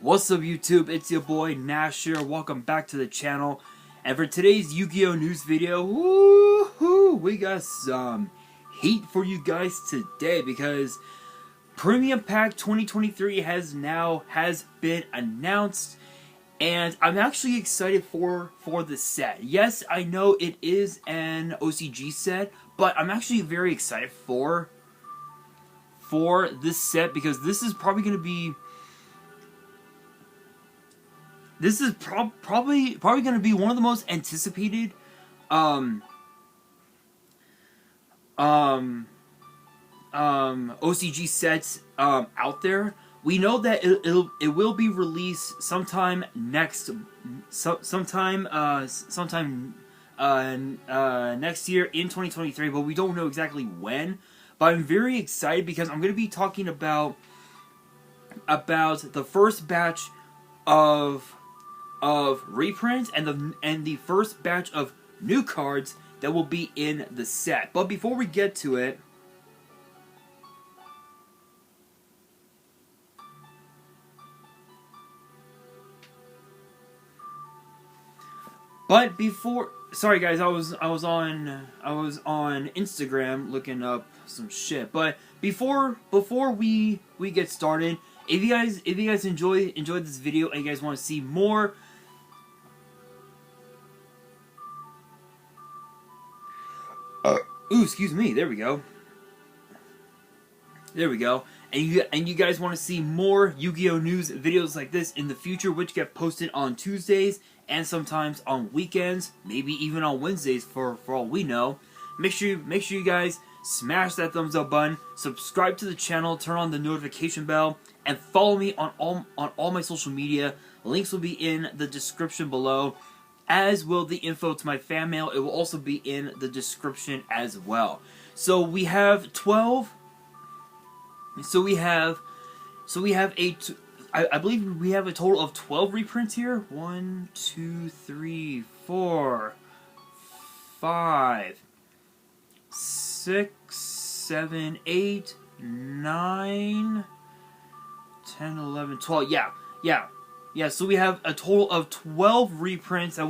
What's up YouTube, it's your boy Nash here, welcome back to the channel. And for today's Yu-Gi-Oh news video, woohoo, we got some heat for you guys today because Premium Pack 2023 has been announced. And I'm actually excited for this set. Yes, I know it is an OCG set, but I'm actually very excited for this set because this is probably going to be probably going to be one of the most anticipated OCG sets out there. We know that it will be released sometime next next year in 2023, but we don't know exactly when. But I'm very excited because I'm going to be talking about the first batch of reprints and the first batch of new cards that will be in the set. But before we get to it, sorry guys, I was on Instagram looking up some shit. But before we get started, if you guys enjoyed this video and you guys want to see more, ooh, excuse me, there we go. And you guys want to see more Yu-Gi-Oh news videos like this in the future, which get posted on Tuesdays and sometimes on weekends, maybe even on Wednesdays for all we know. Make sure you guys smash that thumbs up button, subscribe to the channel, turn on the notification bell, and follow me on all my social media. Links will be in the description below, as will the info to my fan mail. It will also be in the description as well. So we have 12. So we have I believe we have a total of 12 reprints here. 1, 2, 3, 4, 5, 6, 7, 8, 9, 10, 11, 12. Yeah. So we have a total of 12 reprints that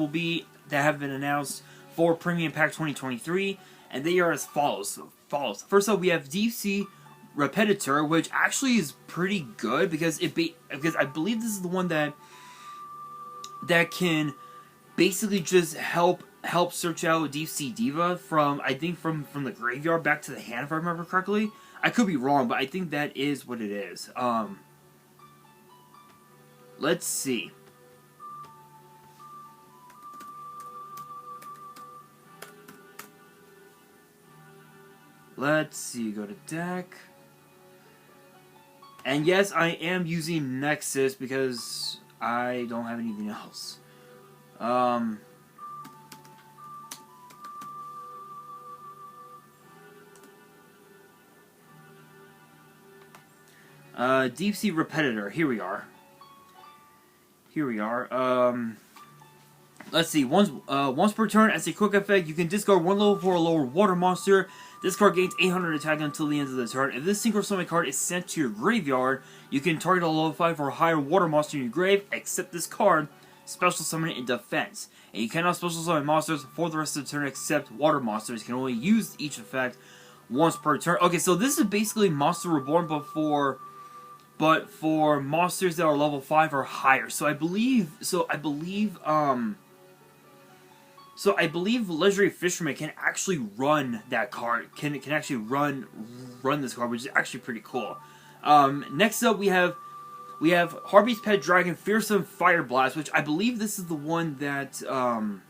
have been announced for Premium Pack 2023, and they are as follows. First up, we have DC Repetitor, which actually is pretty good because I believe this is the one that can basically just help search out Deep Sea Diva from the graveyard back to the hand, if I remember correctly. I could be wrong, but I think that is what it is. Let's see. Go to deck. And yes, I am using Nexus because I don't have anything else. Deep Sea Repetitor. Here we are. Let's see. Once per turn, as a quick effect, you can discard one level 4 or lower water monster. This card gains 800 attack until the end of the turn. If this Synchro Summon card is sent to your graveyard, you can target a level 5 or higher water monster in your grave, except this card, special summon it in defense. And you cannot special summon monsters for the rest of the turn except water monsters. You can only use each effect once per turn. Okay, so this is basically Monster Reborn, but for monsters that are level 5 or higher. So I believe Legendary Fisherman can actually run that card. Can actually run this card, which is actually pretty cool. Next up, we have Harpy's Pet Dragon Fearsome Fire Blast, which I believe this is the one that I'm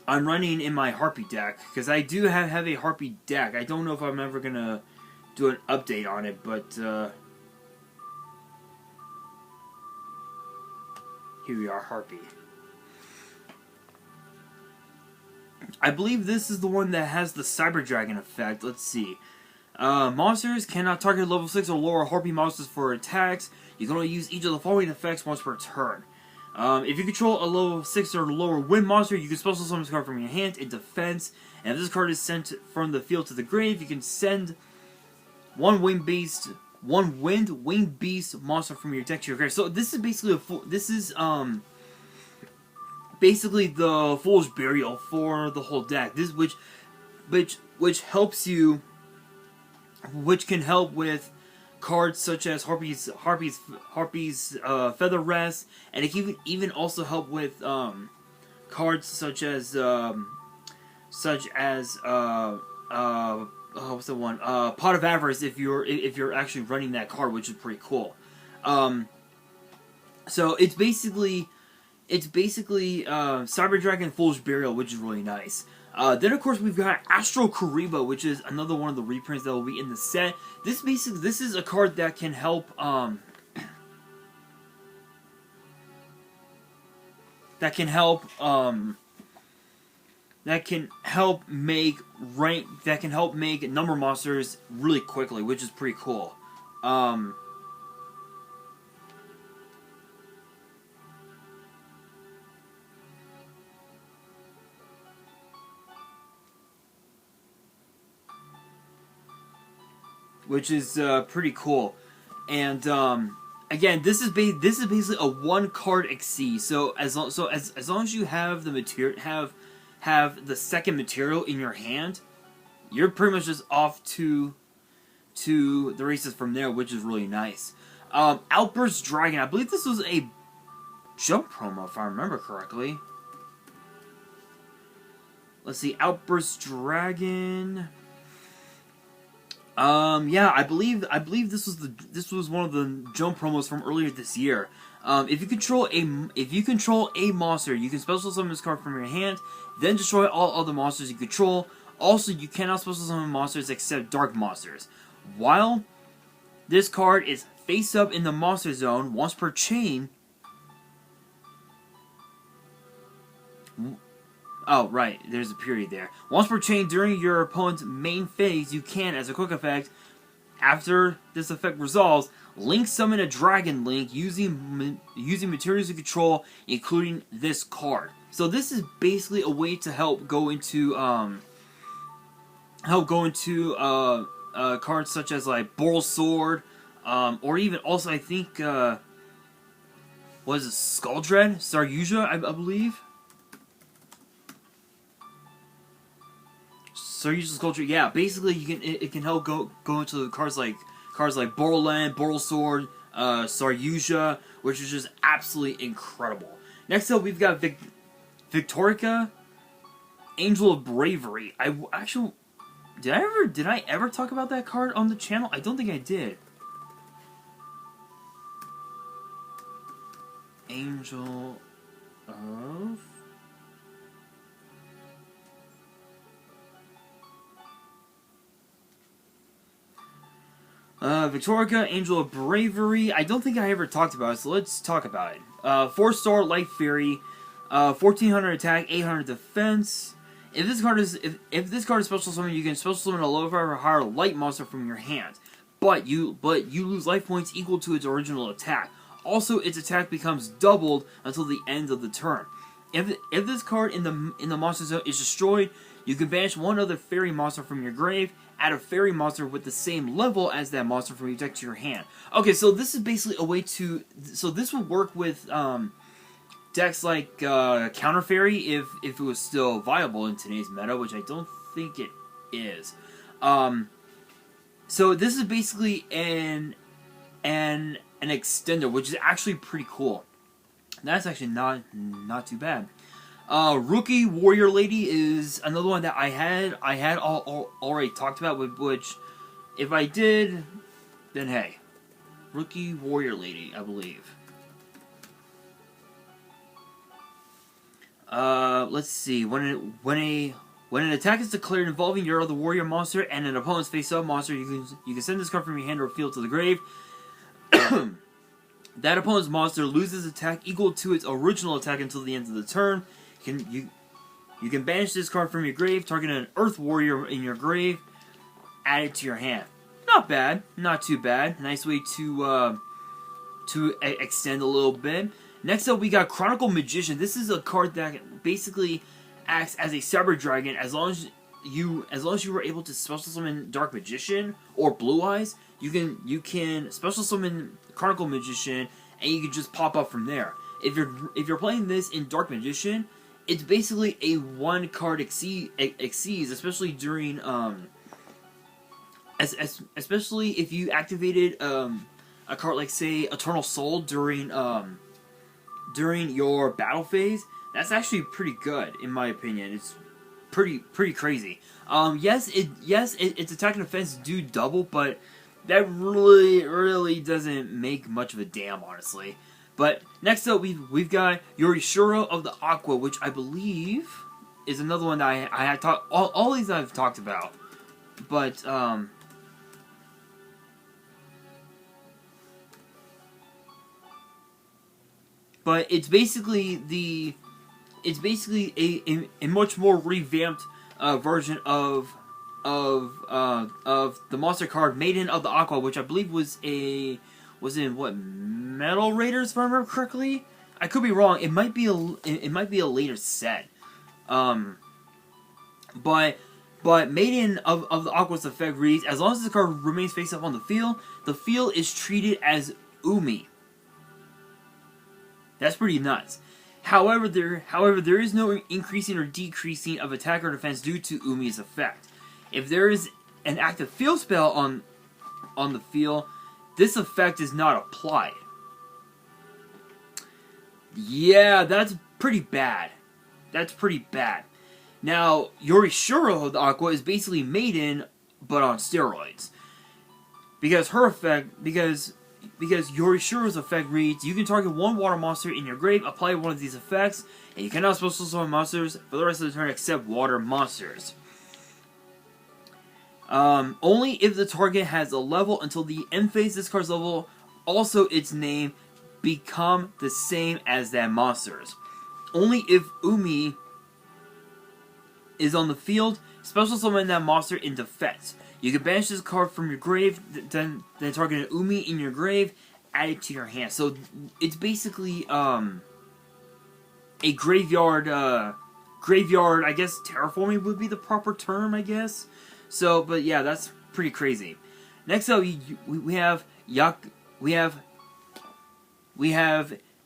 running in my Harpy deck, because I do have a Harpy deck. I don't know if I'm ever gonna do an update on it, but here we are, Harpy. I believe this is the one that has the Cyber Dragon effect. Let's see. Monsters cannot target level 6 or lower Harpy monsters for attacks. You can only use each of the following effects once per turn. If you control a level 6 or lower wind monster, you can special summon this card from your hand in defense. And if this card is sent from the field to the grave, you can send one wind-based one winged beast monster from your deck to your grave. So this is basically basically the Foolish Burial for the whole deck. This which helps you, which can help with cards such as Harpy's Feather Rest, and it can even also help with cards such as what's the one? Pot of Avarice, if you're actually running that card, which is pretty cool. So it's basically Cyber Dragon Foolish Burial, which is really nice. Then of course we've got Astral Kariba, which is another one of the reprints that will be in the set. This is a card that can help make number monsters really quickly, which is pretty cool. Which is pretty cool, and again, this is basically a one card Xyz. So as long as you have the material, have the second material in your hand, you're pretty much just off to the races from there, which is really nice. Outburst Dragon, I believe this was a jump promo if I remember correctly. Let's see, Outburst Dragon. Yeah, I believe this was one of the jump promos from earlier this year. If you control a monster, you can special summon this card from your hand, then destroy all other monsters you control. Also, you cannot special summon monsters except dark monsters. While this card is face up in the monster zone, once per chain. Oh, right, there's a period there. Once per chain during your opponent's main phase, you can, as a quick effect, after this effect resolves, link summon a Dragon Link using materials you control, including this card. So this is basically a way to help go into cards such as like Boral Sword, or even also I think what is it, Skull Dread, Saryuja, I believe. Saryuja's Skull Dread, yeah. Basically, it can help go into the cards like Borland, Boral Sword, Saryuja, which is just absolutely incredible. Next up, we've got Victorica, Angel of Bravery. Did I ever talk about that card on the channel? I don't think I did. Angel of... Victorica, Angel of Bravery. I don't think I ever talked about it, so let's talk about it. 4-star Light Fury, 1400 attack, 800 defense. If this card is special summon, you can special summon a level 5 or higher light monster from your hand. But you lose life points equal to its original attack. Also, its attack becomes doubled until the end of the turn. If this card in the monster zone is destroyed, you can banish one other fairy monster from your grave, add a fairy monster with the same level as that monster from your deck to your hand. Okay, so this is basically a way to... So this would work with decks like Counter Fairy if it was still viable in today's meta, which I don't think it is. So this is basically an extender, which is actually pretty cool. That's actually not too bad. Rookie Warrior Lady is another one that I had already talked about, which if I did, then hey. Rookie Warrior Lady, I believe. Let's see. When an attack is declared involving your other warrior monster and an opponent's face-up monster, you can send this card from your hand or field to the grave. That opponent's monster loses attack equal to its original attack until the end of the turn. You can banish this card from your grave, target an Earth Warrior in your grave, add it to your hand. Not bad, not too bad. Nice way to extend a little bit. Next up, we got Chronicle Magician. This is a card that basically acts as a Cyber Dragon as long as you were able to special summon Dark Magician or Blue Eyes. you can special summon Chronicle Magician, and you can just pop up from there. If you're playing this in Dark Magician, it's basically a one card exceeds, especially during especially if you activated a card like, say, Eternal Soul during your battle phase. That's actually pretty good in my opinion. It's pretty crazy. Yes, its attack and defense do double, but that really doesn't make much of a damn, honestly. But next up, we've got Yorishiro of the Aqua, which I believe is another one that I had talked. All these I've talked about, but it's basically a much more revamped version of the monster card Maiden of the Aqua, which I believe was in what, Metal Raiders, if I remember correctly. I could be wrong. It might be a later set. But Maiden of the Aqua's effect reads: as long as the card remains face up on the field is treated as Umi. That's pretty nuts. However, there is no increasing or decreasing of attack or defense due to Umi's effect. If there is an active field spell on the field, this effect is not applied. Yeah, that's pretty bad. Now, Yorishiro of the Aqua is basically Maiden, but on steroids. Because Yorishiro's effect reads: you can target one water monster in your grave, apply one of these effects, and you cannot special summon monsters for the rest of the turn except water monsters. Only if the target has a level until the end phase this card's level, also its name, become the same as that monster's. Only if Umi is on the field, special summon that monster in defense. You can banish this card from your grave, then target an Umi in your grave, add it to your hand. So it's basically a graveyard, I guess terraforming would be the proper term, I guess. So, but yeah, that's pretty crazy. Next up, we have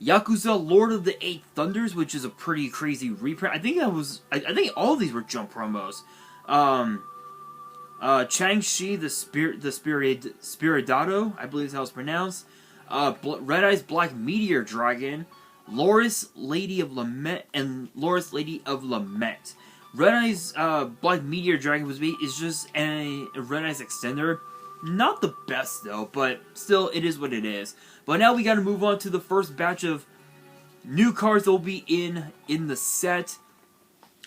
Yakuza Lord of the Eight Thunders, which is a pretty crazy reprint. I think all of these were jump promos. Chang-Chi, the Spiridado, I believe is how it's pronounced. Red Eyes Black Meteor Dragon, Loris Lady of Lament, and Loris Lady of Lament. Red Eyes Black Meteor Dragon is just a Red Eyes extender. Not the best though, but still, it is what it is. But now we gotta move on to the first batch of new cards that will be in the set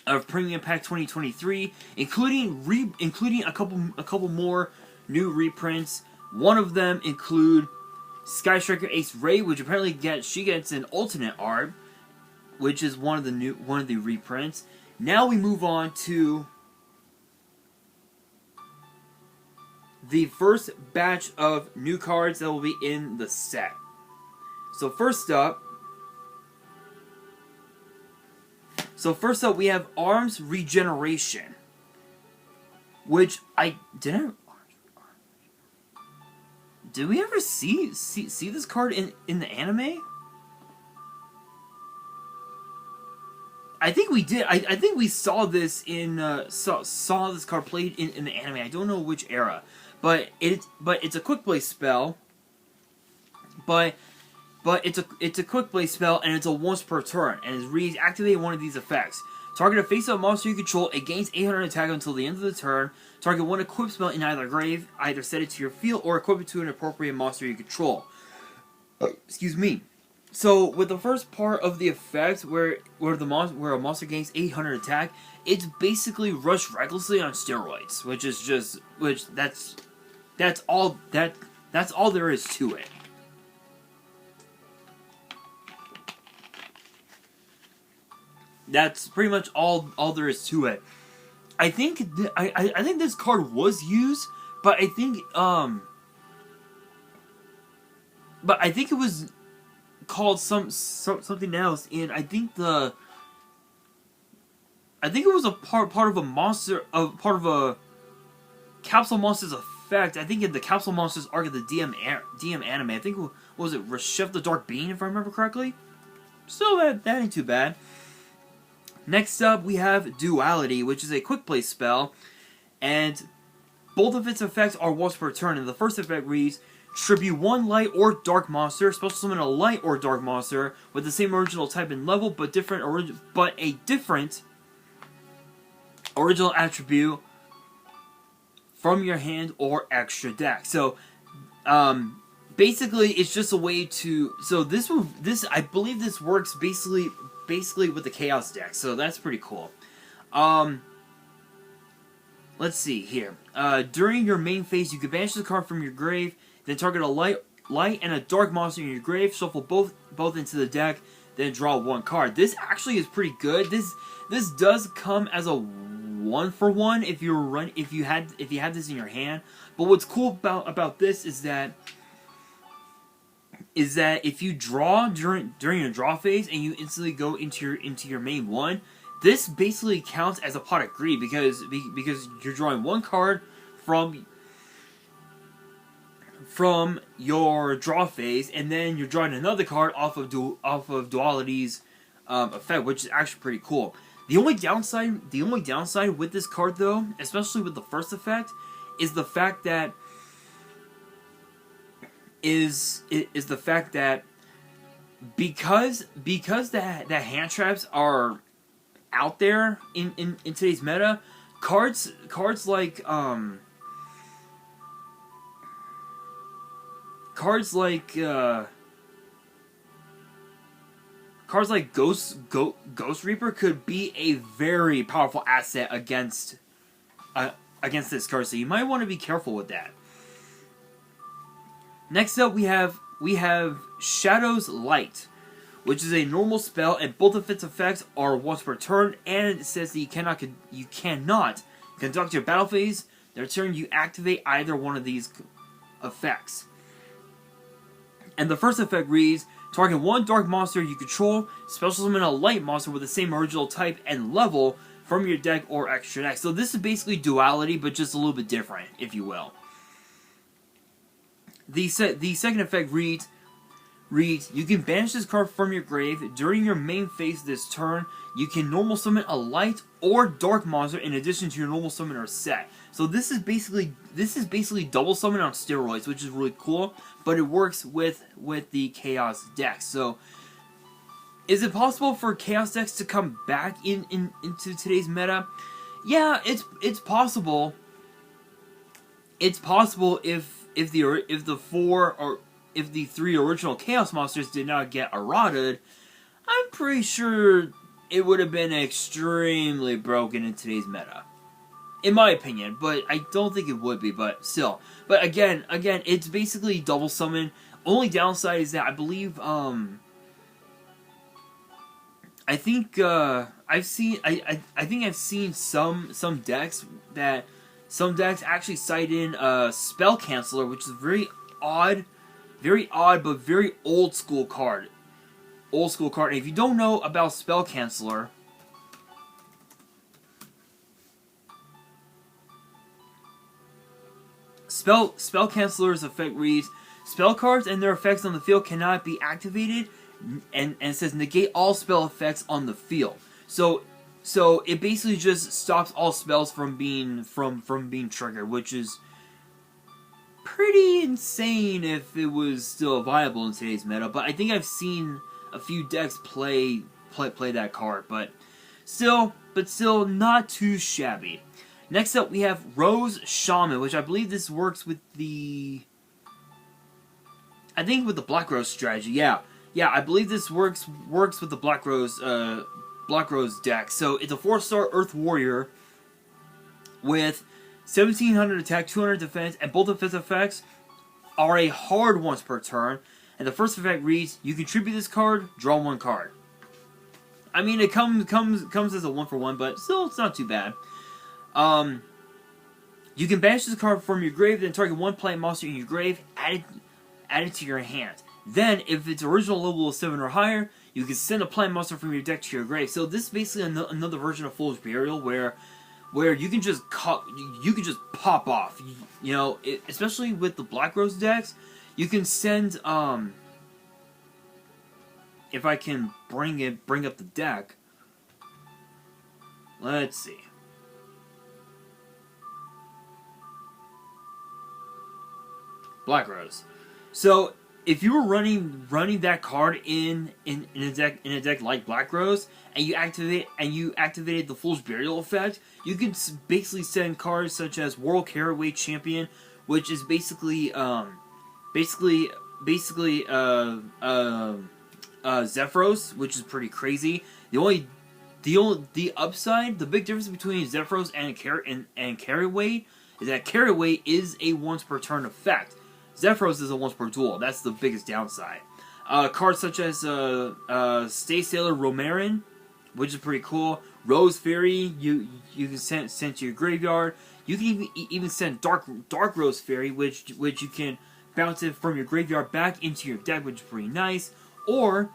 of Premium Pack 2023, including a couple more new reprints. One of them include Sky Striker Ace Ray, which apparently gets an alternate art, which is one of the reprints. Now we move on to the first batch of new cards that will be in the set. So first up, we have Arms Regeneration, which did we ever see this card in the anime? I think we did. I think we saw this saw this card played in the anime. I don't know which era, but it's a quick play spell. But it's a quick play spell, and it's a once per turn, and it reads: activate one of these effects. Target a face-up monster you control. It gains 800 attack until the end of the turn. Target one equip spell in either grave. Either set it to your field or equip it to an appropriate monster you control. Excuse me. So with the first part of the effect, where a monster gains 800 attack, it's basically Rush Recklessly on steroids, that's all there is to it. That's pretty much all there is to it. I think I think this card was used, but I think it was called something else, and I think it was a part of a monster, part of a Capsule Monster's effect. effect, I think in the Capsule Monsters arc of the DM anime, I think, what was it, Reshef the Dark Being, if I remember correctly? Still, that ain't too bad. Next up, we have Duality, which is a quick play spell, and both of its effects are once per turn, and the first effect reads, tribute one light or dark monster, special summon a light or dark monster with the same original type and level, but a different original attribute from your hand or extra deck. So, basically, it's just a way to. So I believe this works basically with the Chaos deck. So that's pretty cool. Let's see here. During your main phase, you can banish the card from your grave, then target a light and a dark monster in your grave, shuffle both into the deck, then draw one card. This actually is pretty good. This does come as a 1-for-1 if you had this in your hand. But what's cool about this is that if you draw during your draw phase and you instantly go into your main one, this basically counts as a pot of greed because you're drawing one card from your draw phase, and then you're drawing another card off of Duality's effect, which is actually pretty cool. The only downside with this card, though, especially with the first effect, is the fact that because that hand traps are out there in today's meta, cards like Ghost Reaper could be a very powerful asset against this card, so you might want to be careful with that. Next up, we have Shadow's Light, which is a normal spell, and both of its effects are once per turn, and it says that you cannot conduct your battle phase. The turn you activate either one of these effects. And the first effect reads, target one dark monster you control, special summon a light monster with the same original type and level from your deck or extra deck. So this is basically Duality, but just a little bit different, if you will. The second effect reads, you can banish this card from your grave. During your main phase this turn, you can normal summon a light or dark monster in addition to your normal summoner set. So this is basically double summon on steroids, which is really cool, but it works with the Chaos deck. So is it possible for Chaos decks to come back into today's meta? Yeah, it's possible. It's possible if the three original Chaos monsters did not get errated. I'm pretty sure it would have been extremely broken in today's meta, in my opinion. But I don't think it would be. But still, but again, it's basically double summon. Only downside is that I believe I think I've seen some decks actually cite in Spell Canceller, which is a very odd but very old school card. And if you don't know about Spell Canceller, Spell Canceller's effect reads, spell cards and their effects on the field cannot be activated, and it says negate all spell effects on the field. So it basically just stops all spells from being triggered, which is pretty insane if it was still viable in today's meta. But I think I've seen a few decks play that card, but still not too shabby. Next up, we have Rose Shaman, which I believe this works with the Black Rose strategy. Yeah, I believe this works with the Black Rose deck. So it's a 4-star Earth Warrior with 1700 attack, 200 defense, and both of its effects are a hard once per turn. And the first effect reads, you contribute this card, draw one card. I mean, it comes as a 1-for-1, but still, it's not too bad. You can banish this card from your grave, then target one plant monster in your grave, add it to your hand. Then, if its original level is 7 or higher, you can send a plant monster from your deck to your grave. So this is basically another version of Fool's Burial, where where you can just pop off. You know, especially with the Black Rose decks, you can send if I can bring up the deck. Let's see. Black Rose. So if you were running that card in a deck like Black Rose, and you activated the Fool's Burial effect, you can basically send cards such as World Carryweight Champion, which is basically Zephyros, which is pretty crazy. The upside, the big difference between Zephyros and Carryweight is that Carryweight is a once per turn effect. Zephyros is a once per duel. That's the biggest downside. Cards such as Stay Sailor Romarin, which is pretty cool. Rose Fairy, you can send to your graveyard. You can even send Dark Rose Fairy, which you can bounce it from your graveyard back into your deck, which is pretty nice. Or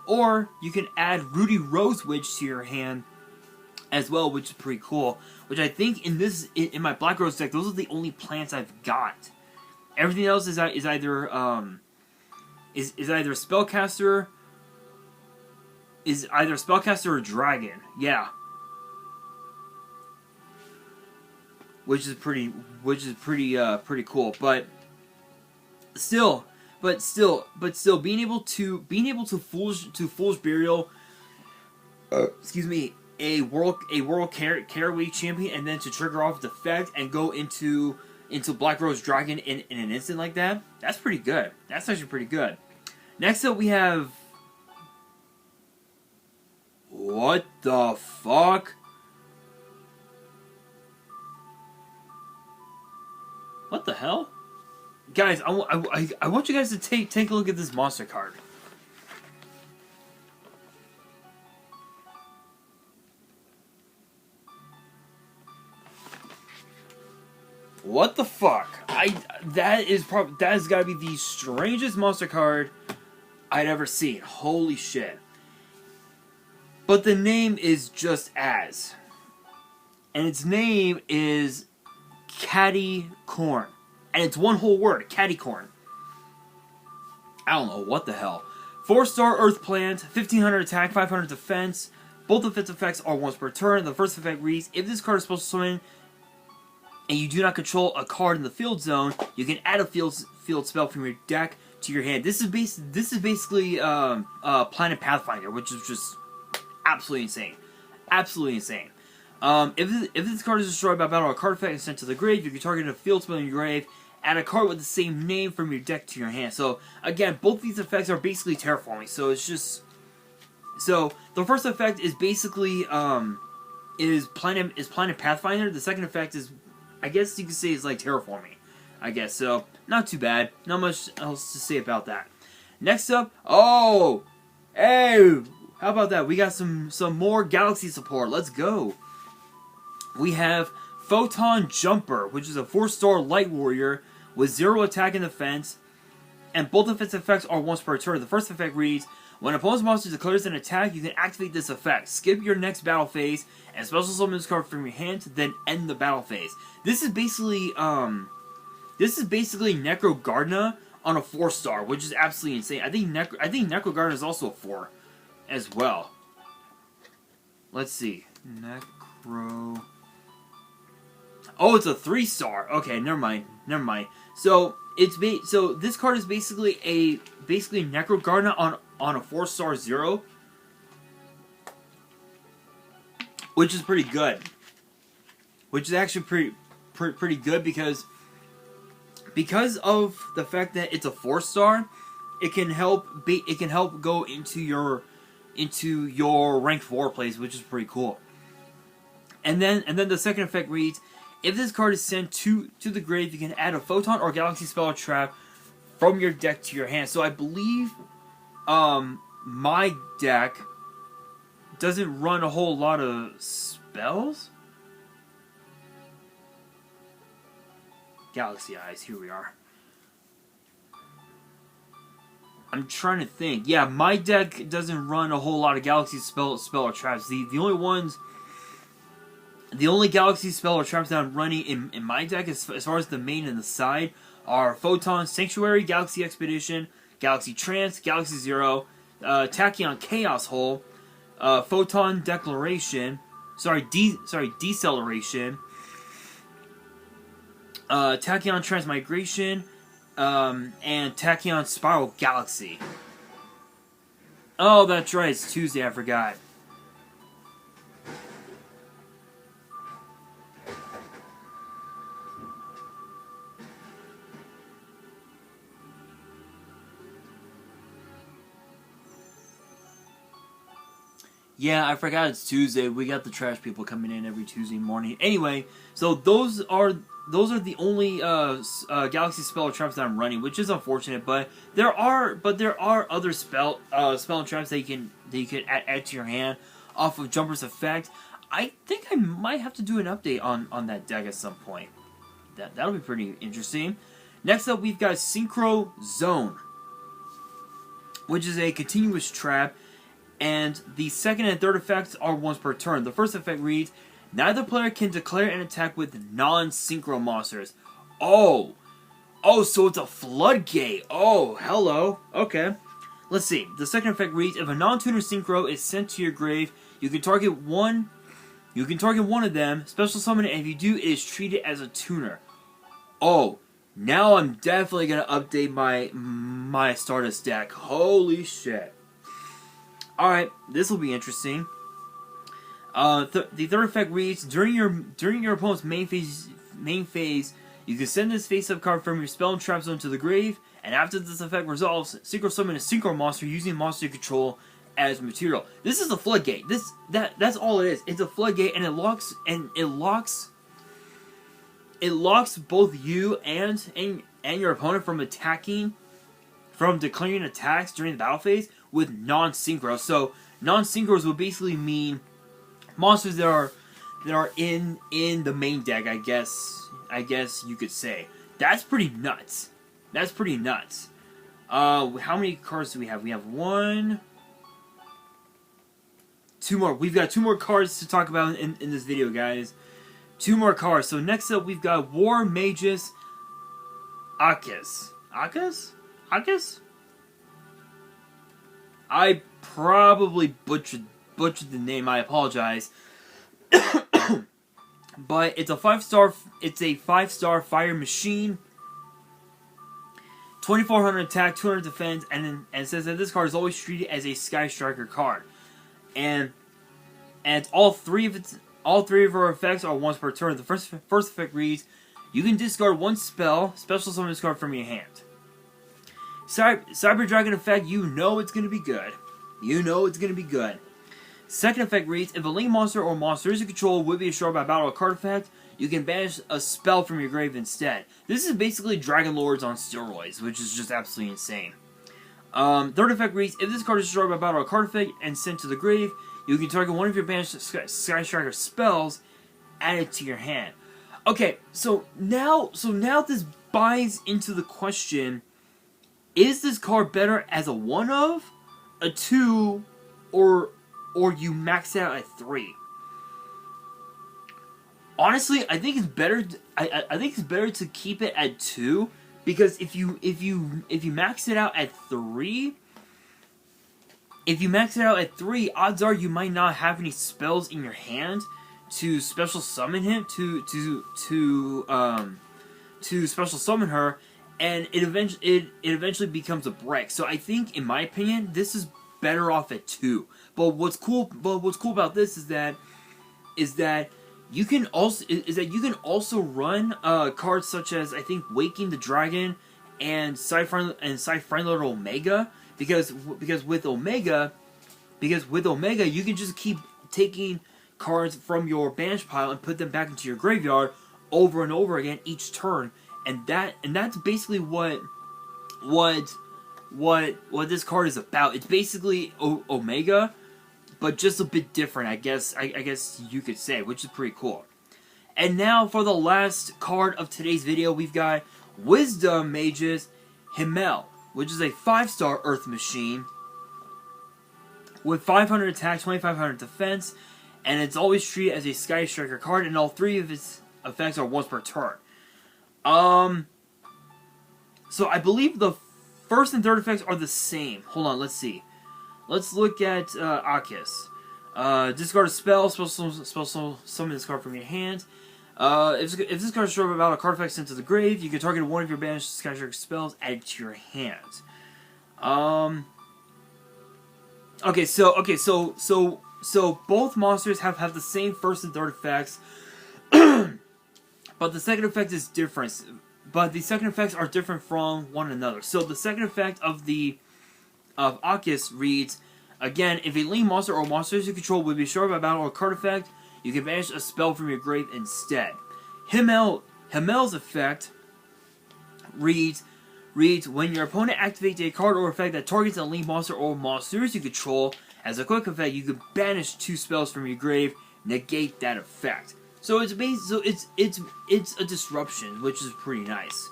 you can add Rudy Rose Witch to your hand as well, which is pretty cool. Which I think in my Black Rose deck, those are the only plants I've got. Everything else is either spellcaster, or dragon. Yeah, which is pretty cool. But still, being able to Fool's Burial, excuse me, a world Carryweight Champion, and then to trigger off the effect and go into Black Rose Dragon in an instant like that, that's pretty good. That's actually pretty good. Next up we have... What the fuck? What the hell? Guys, I want you guys to take a look at this monster card. What the fuck? That has got to be the strangest monster card I'd ever seen. Holy shit. But the name is just as. And its name is Catty Corn. And it's one whole word, Catty Corn. I don't know, what the hell. 4-star Earth Plant, 1500 attack, 500 defense. Both of its effects are once per turn. The first effect reads, if this card is supposed to summon and you do not control a card in the field zone, you can add a field spell from your deck to your hand. This is basically Planet Pathfinder, which is just absolutely insane. Absolutely insane. If this card is destroyed by battle or card effect and sent to the grave, you can target a field spell in your grave, add a card with the same name from your deck to your hand. So again, both these effects are basically terraforming. So it's just... So the first effect is basically is Planet Pathfinder. The second effect is, I guess you could say, is like terraforming. I guess so. Not too bad. Not much else to say about that. Next up, oh, hey, how about that? We got some more Galaxy support. Let's go. We have Photon Jumper, which is a 4-star Light Warrior with 0 attack and defense, and both of its effects are once per turn. The first effect reads, when an opponent's monster declares an attack, you can activate this effect. Skip your next battle phase, and special summon this card from your hand to then end the battle phase. This is basically Necro Gardener on a 4-star, which is absolutely insane. I think Necro Gardener is also a 4 as well. Let's see. Necro... Oh, it's a 3-star. Okay, never mind. So this card is basically Necro Gardener on a 4-star 0, which is pretty good. Which is actually pretty good because of the fact that it's a 4-star, it can help go into your rank 4 plays, which is pretty cool. And then the second effect reads, if this card is sent to the grave, you can add a Photon or Galaxy Spell or Trap from your deck to your hand. So I believe my deck doesn't run a whole lot of spells. Galaxy Eyes, here we are. I'm trying to think. Yeah, my deck doesn't run a whole lot of Galaxy Spell or Traps. The only ones The only Galaxy spell or traps that I'm running in my deck, as far as the main and the side, are Photon, Sanctuary, Galaxy Expedition, Galaxy Trance, Galaxy Zero, Tachyon Chaos Hole, Photon Declaration, Deceleration, Tachyon Transmigration, and Tachyon Spiral Galaxy. Oh, that's right, it's Tuesday, I forgot. Yeah, I forgot it's Tuesday. We got the trash people coming in every Tuesday morning. Anyway, so those are the only Galaxy spell or traps that I'm running, which is unfortunate. But there are other spell and traps that you can add to your hand off of Jumper's effect. I think I might have to do an update on that deck at some point. That'll be pretty interesting. Next up, we've got Synchro Zone, which is a continuous trap. And the second and third effects are once per turn. The first effect reads, neither player can declare an attack with non-synchro monsters. Oh, so it's a floodgate. Oh, hello. Okay. Let's see. The second effect reads, if a non-tuner synchro is sent to your grave, you can target one of them, special summon it, and if you do, it is treated as a tuner. Oh, now I'm definitely going to update my Stardust deck. Holy shit. Alright, this will be interesting. The third effect reads, during your opponent's main phase, you can send this face-up card from your spell and trap zone to the grave, and after this effect resolves, synchro summon a synchro monster using monster you control as material. This is a floodgate. That's all it is. It's a floodgate, and it locks both you and your opponent from declaring attacks during the battle phase with non-synchro. So non-synchros would basically mean monsters that are in the main deck, I guess you could say. That's pretty nuts. That's pretty nuts. How many cards do we have? We have two more. We've got 2 more cards to talk about in this video, guys. 2 more cards. So next up, we've got War Magus Akis. Akis? I probably butchered the name. I apologize. But it's a 5-star. It's a 5-star fire machine. 2400 attack, 200 defense, and it says that this card is always treated as a Sky Striker card, and all three of her effects are once per turn. The first effect reads, you can discard 1 special summon this card from your hand. Cyber Dragon effect, you know it's going to be good. You know it's going to be good. Second effect reads, if a link monster or monsters you control would be destroyed by battle or card effect, you can banish a spell from your grave instead. This is basically Dragon Lords on steroids, which is just absolutely insane. Third effect reads, if this card is destroyed by battle or card effect and sent to the grave, you can target one of your banished Sky Striker spells added to your hand. Okay, so now this buys into the question, is this card better as a 1-of, a 2, or you max it out at 3? Honestly, I think it's better. I think it's better to keep it at 2, because if you max it out at 3, odds are you might not have any spells in your hand to special summon him to special summon her, and it eventually becomes a break. So I think, in my opinion, this is better off at 2. But what's cool about this is that you can also run cards such as, I think, Waking the Dragon and Sci-Friendly Omega, because with Omega you can just keep taking cards from your banish pile and put them back into your graveyard over and over again each turn, and that's basically what this card is about. It's basically Omega, but just a bit different, I guess you could say, which is pretty cool. And now for the last card of today's video, we've got Wisdom Magus Himmel, which is a 5-star Earth Machine with 500 attack, 2500 defense, and it's always treated as a Sky Striker card, and all 3 of its effects are once per turn. So I believe the first and third effects are the same. Hold on, let's see. Let's look at Akis. Discard a spell summon this card from your hand. If this card is short about a card effect sent to the grave, you can target one of your banished Sky Striker spells added to your hand. Okay, so both monsters have the same first and third effects, but the second effect is different. But the second effects are different from one another. So the second effect of Akis reads, again, if a link monster or monsters you control would be short of a battle or card effect, you can banish a spell from your grave instead. Himmel's effect reads, when your opponent activates a card or effect that targets a link monster or monsters you control, as a quick effect, you can banish 2 spells from your grave, negate that effect. So it's a disruption, which is pretty nice.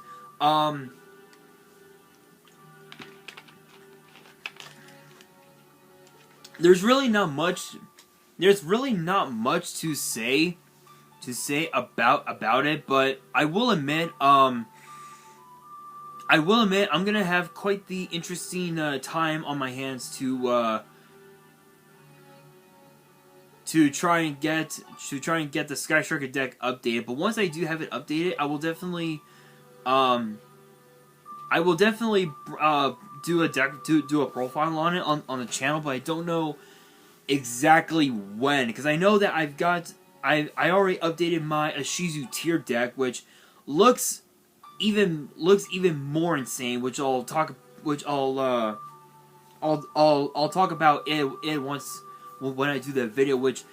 There's really not much to say about it, but I will admit I'm gonna have quite the interesting time on my hands to try and get the Sky Striker deck updated. But once I do have it updated, I will definitely do a profile on it on the channel. But I don't know exactly when, because I know that I already updated my Ashizu tier deck, which looks even more insane, which I'll talk about it once when I do that video, which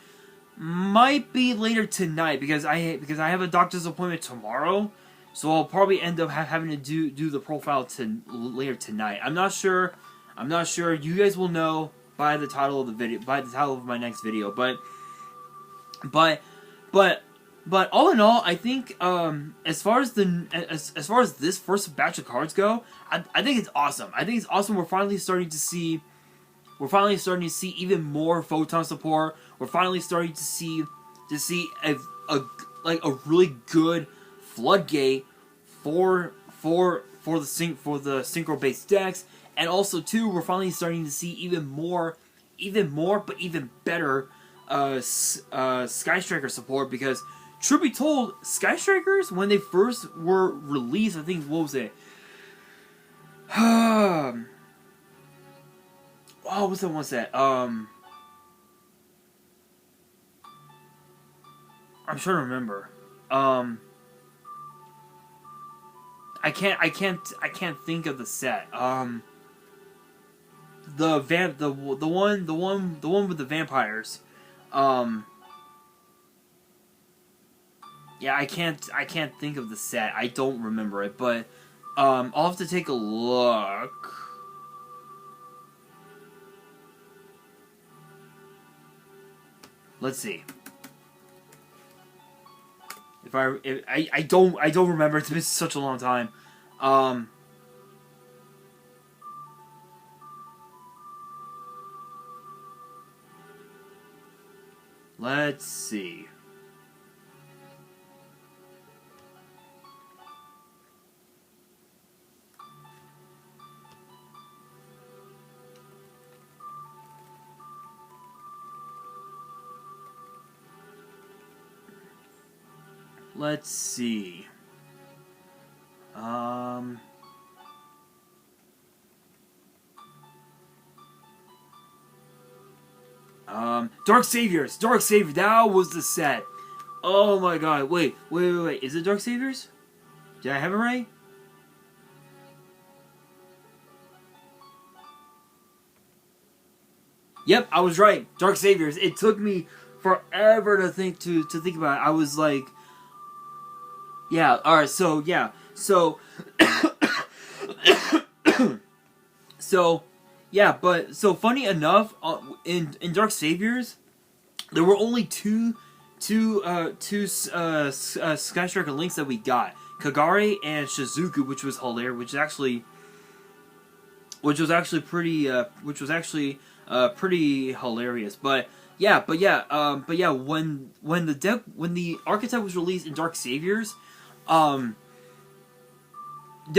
might be later tonight, because I have a doctor's appointment tomorrow, so I'll probably end up having to do the profile later tonight. I'm not sure. You guys will know by the title of the video, by the title of my next video. But all in all, I think as far as this first batch of cards go, I think it's awesome. I think it's awesome. We're finally starting to see even more photon support. We're finally starting to see a really good floodgate for the synchro based decks, and also too, we're finally starting to see even more but even better Sky Striker support, because truth be told, Sky Strikers, when they first were released, I think, what was it? Oh, what's that? I'm trying to remember. I can't think of the set. The one with the vampires. Yeah, I can't think of the set. I don't remember it, but I'll have to take a look. Let's see. I don't remember. It's been such a long time. Let's see. Let's see. Dark Saviors! Dark Saviors! That was the set! Oh my god, wait. Is it Dark Saviors? Did I have it right? Yep, I was right. Dark Saviors. It took me forever to think about it. I was like, yeah, alright, so, yeah. So, yeah, but, so, funny enough, in Dark Saviors, there were only two Sky Striker links that we got. Kagare and Shizuku, which was hilarious, which was actually pretty hilarious. But yeah, when the archetype was released in Dark Saviors, there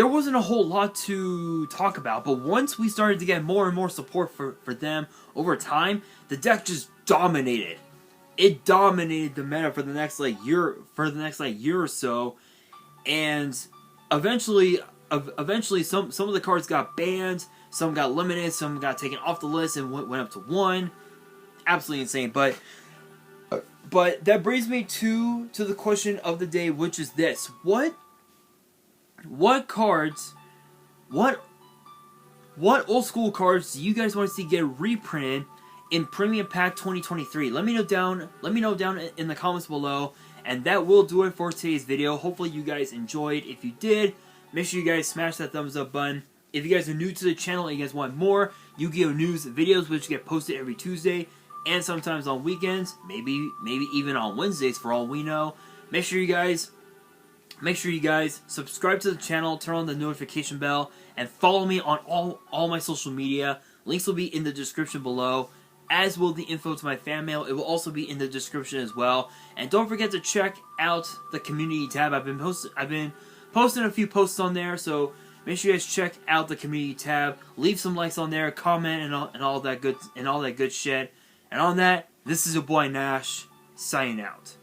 wasn't a whole lot to talk about. But once we started to get more and more support for them over time, the deck just dominated. It dominated the meta for the next year or so, and eventually some of the cards got banned, some got limited, some got taken off the list and went up to 1. Absolutely insane. But that brings me to the question of the day, which is this: what cards, what old school cards do you guys want to see get reprinted in Premium Pack 2023? Let me know down in the comments below, and that will do it for today's video. Hopefully you guys enjoyed. If you did, make sure you guys smash that thumbs up button. If you guys are new to the channel and you guys want more Yu-Gi-Oh news videos, which get posted every Tuesday and sometimes on weekends, maybe even on Wednesdays for all we know, make sure you guys subscribe to the channel, turn on the notification bell, and follow me on all my social media. Links will be in the description below, as will the info to my fan mail. It will also be in the description as well. And don't forget to check out the community tab. I've been posting a few posts on there, so make sure you guys check out the community tab. Leave some likes on there, comment, and all that good shit. And on that, this is your boy Nash, signing out.